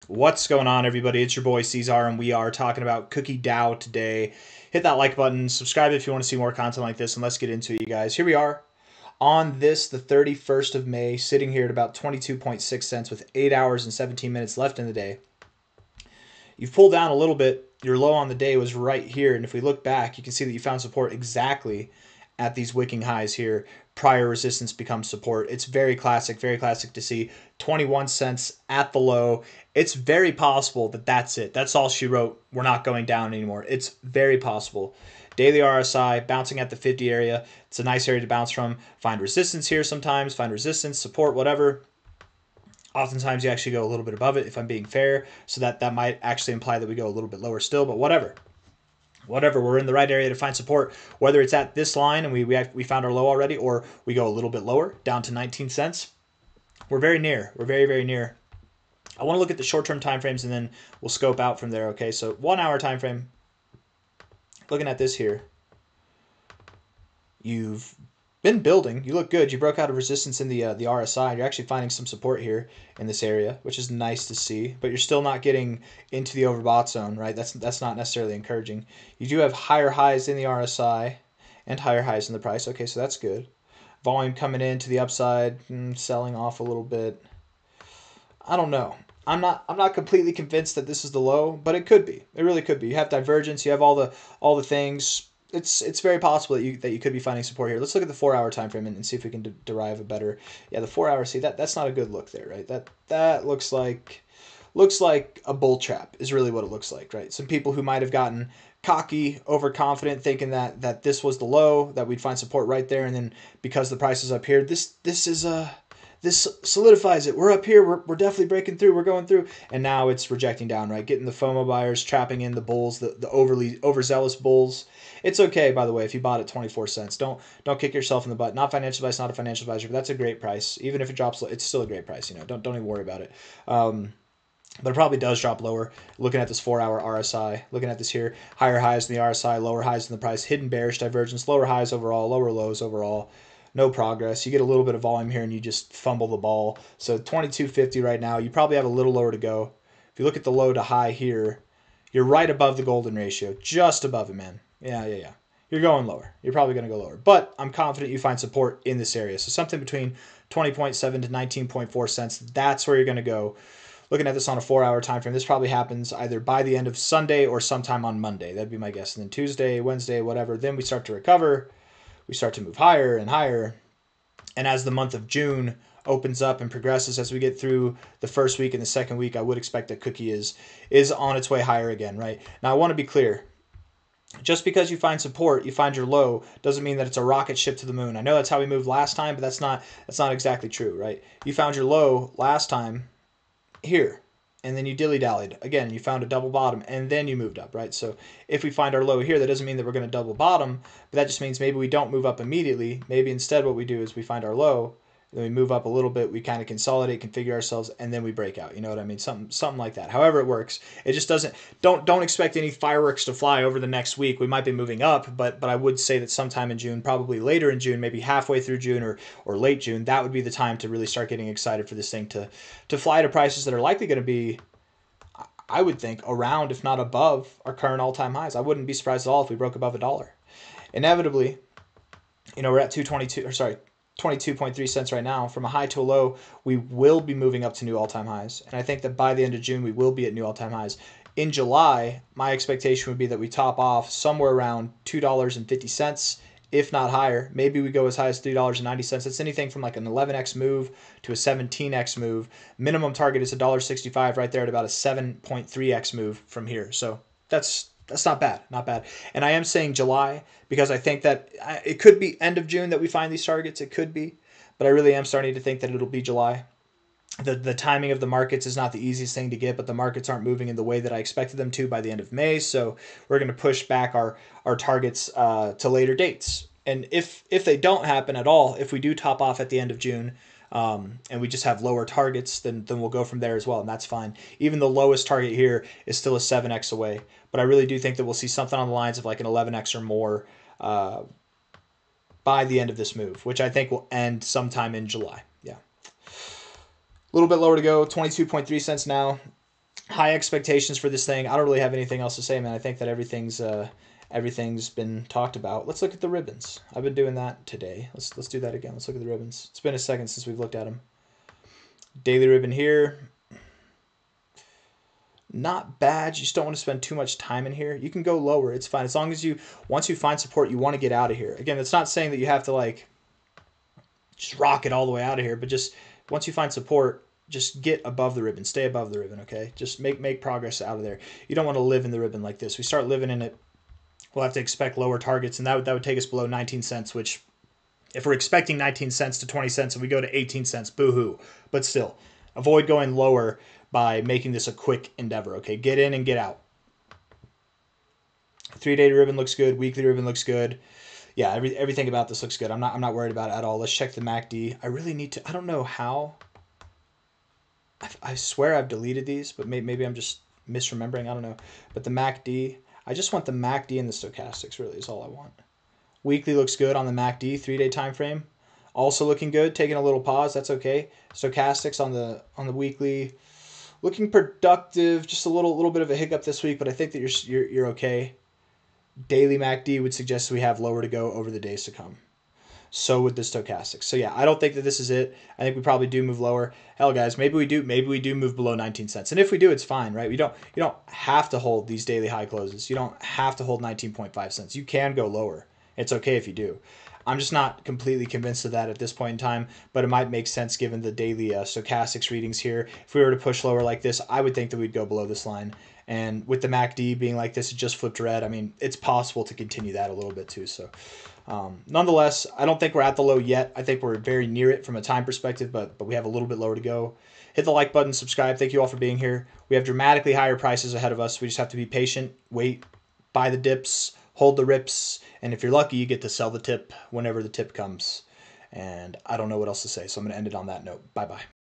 What's going on, everybody? It's your boy C-Zar, and we are talking about Cookie DAO today. Hit that like button, subscribe if you want to see more content like this, and let's get into it, you guys. Here we are on this, the 31st of May, sitting here at about 22.6 cents with 8 hours and 17 minutes left in the day. You've pulled down a little bit. Your low on the day was right here, and if we look back, you can see that you found support exactly at these wicking highs here. Prior resistance becomes support. It's very classic to see. 21 cents at the low. It's very possible that that's it. That's all she wrote. We're not going down anymore. It's very possible. Daily RSI bouncing at the 50 area. It's a nice area to bounce from. Find resistance here sometimes. Find resistance, support, whatever. Oftentimes you actually go a little bit above it if I'm being fair. So that might actually imply that we go a little bit lower still, but whatever. We're in the right area to find support, whether it's at this line and we found our low already, or we go a little bit lower down to 19 cents. We're very near. We're very, very near. I want to look at the short-term time frames and then we'll scope out from there. Okay, so 1 hour time frame. Looking at this here, you've been building. You look good. You broke out of resistance in the RSI. You're actually finding some support here in this area, which is nice to see. But you're still not getting into the overbought zone, right? That's not necessarily encouraging. You do have higher highs in the RSI and higher highs in the price. Okay, so that's good. Volume coming in to the upside, selling off a little bit. I don't know. I'm not completely convinced that this is the low, but it could be. It really could be. You have divergence. You have all the things. It's very possible that you could be finding support here. Let's look at the 4 hour time frame and see if we can derive a better. Yeah, the 4 hour. See that's not a good look there, right? That looks like a bull trap is really what it looks like, right? Some people who might have gotten cocky, overconfident, thinking that this was the low, that we'd find support right there, and then because the price is up here, this solidifies it. We're up here. We're definitely breaking through. We're going through. And now it's rejecting down, right? Getting the FOMO buyers, trapping in the bulls, the overly overzealous bulls. It's okay, by the way, if you bought at 24 cents. Don't kick yourself in the butt. Not financial advice, not a financial advisor, but that's a great price. Even if it drops, it's still a great price. Don't even worry about it. But it probably does drop lower. Looking at this 4 hour RSI, looking at this here, higher highs in the RSI, lower highs in the price, hidden bearish divergence, lower highs overall, lower lows overall. No progress. You get a little bit of volume here and you just fumble the ball. So 22.50 right now. You probably have a little lower to go. If you look at the low to high here, you're right above the golden ratio, just above it, man. Yeah. You're going lower. You're probably going to go lower. But I'm confident you find support in this area. So something between 20.7 to 19.4 cents. That's where you're going to go. Looking at this on a 4 hour time frame, this probably happens either by the end of Sunday or sometime on Monday. That'd be my guess. And then Tuesday, Wednesday, whatever. Then we start to recover. We start to move higher and higher. And as the month of June opens up and progresses, as we get through the first week and the second week, I would expect that Cookie is on its way higher again, right? Now, I want to be clear. Just because you find support, you find your low, doesn't mean that it's a rocket ship to the moon. I know that's how we moved last time, but that's not exactly true, right? You found your low last time here, and then you dilly-dallied. Again, you found a double bottom, and then you moved up, right? So if we find our low here, that doesn't mean that we're going to double bottom, but that just means maybe we don't move up immediately. Maybe instead what we do is we find our low, then we move up a little bit, we kind of consolidate, configure ourselves, and then we break out. You know what I mean? Something like that. However it works. It just doesn't, don't expect any fireworks to fly over the next week. We might be moving up, but I would say that sometime in June, probably later in June, maybe halfway through June or late June, that would be the time to really start getting excited for this thing to fly to prices that are likely going to be, I would think, around, if not above, our current all-time highs. I wouldn't be surprised at all if we broke above $1. Inevitably, we're at 22.3 cents right now. From a high to a low, we will be moving up to new all-time highs. And I think that by the end of June, we will be at new all-time highs. In July, my expectation would be that we top off somewhere around $2.50, if not higher. Maybe we go as high as $3.90. That's anything from like an 11x move to a 17x move. Minimum target is $1.65 right there at about a 7.3x move from here. So that's not bad, not bad. And I am saying July because I think that it could be end of June that we find these targets. It could be, but I really am starting to think that it'll be July. The timing of the markets is not the easiest thing to get, but the markets aren't moving in the way that I expected them to by the end of May. So we're going to push back our targets to later dates. And if they don't happen at all, if we do top off at the end of June, and we just have lower targets, then we'll go from there as well, and that's fine. Even the lowest target here is still a 7x away, but I really do think that we'll see something on the lines of like an 11x or more by the end of this move, which I think will end sometime in July. Yeah. A little bit lower to go, 22.3 cents now. high expectations for this thing. I don't really have anything else to say, man. I think that everything's been talked about. Let's look at the ribbons. I've been doing that today. Let's do that again. Let's look at the ribbons. It's been a second since we've looked at them. Daily ribbon here. Not bad. You just don't want to spend too much time in here. You can go lower. It's fine. As long as once you find support, you want to get out of here. Again, it's not saying that you have to like just rock it all the way out of here, but just once you find support, just get above the ribbon. Stay above the ribbon, okay? Just make progress out of there. You don't want to live in the ribbon like this. We start living in it, we'll have to expect lower targets, and that would take us below 19 cents, which if we're expecting 19 cents to 20 cents and we go to 18 cents, boo-hoo. But still, avoid going lower by making this a quick endeavor, okay? Get in and get out. 3-day ribbon looks good. Weekly ribbon looks good. Yeah, everything about this looks good. I'm not worried about it at all. Let's check the MACD. I really need to. I don't know how. I swear I've deleted these, but maybe I'm just misremembering. I don't know. But the MACD, I just want the MACD and the stochastics. Really, is all I want. Weekly looks good on the MACD. 3-day time frame, also looking good. Taking a little pause. That's okay. Stochastics on the weekly, looking productive. Just a little bit of a hiccup this week, but I think that you're okay. Daily MACD would suggest we have lower to go over the days to come. So would the stochastics. So yeah, I don't think that this is it. I think we probably do move lower. Hell, guys, maybe we do move below 19 cents. And if we do, it's fine, right? You don't have to hold these daily high closes. You don't have to hold 19.5 cents. You can go lower. It's okay if you do. I'm just not completely convinced of that at this point in time, but it might make sense given the daily stochastics readings here. If we were to push lower like this, I would think that we'd go below this line. And with the MACD being like this, it just flipped red. I mean, it's possible to continue that a little bit too. So nonetheless, I don't think we're at the low yet. I think we're very near it from a time perspective, but we have a little bit lower to go. Hit the like button, subscribe. Thank you all for being here. We have dramatically higher prices ahead of us. We just have to be patient, wait, buy the dips, hold the rips, and if you're lucky, you get to sell the tip whenever the tip comes. And I don't know what else to say, so I'm going to end it on that note. Bye-bye.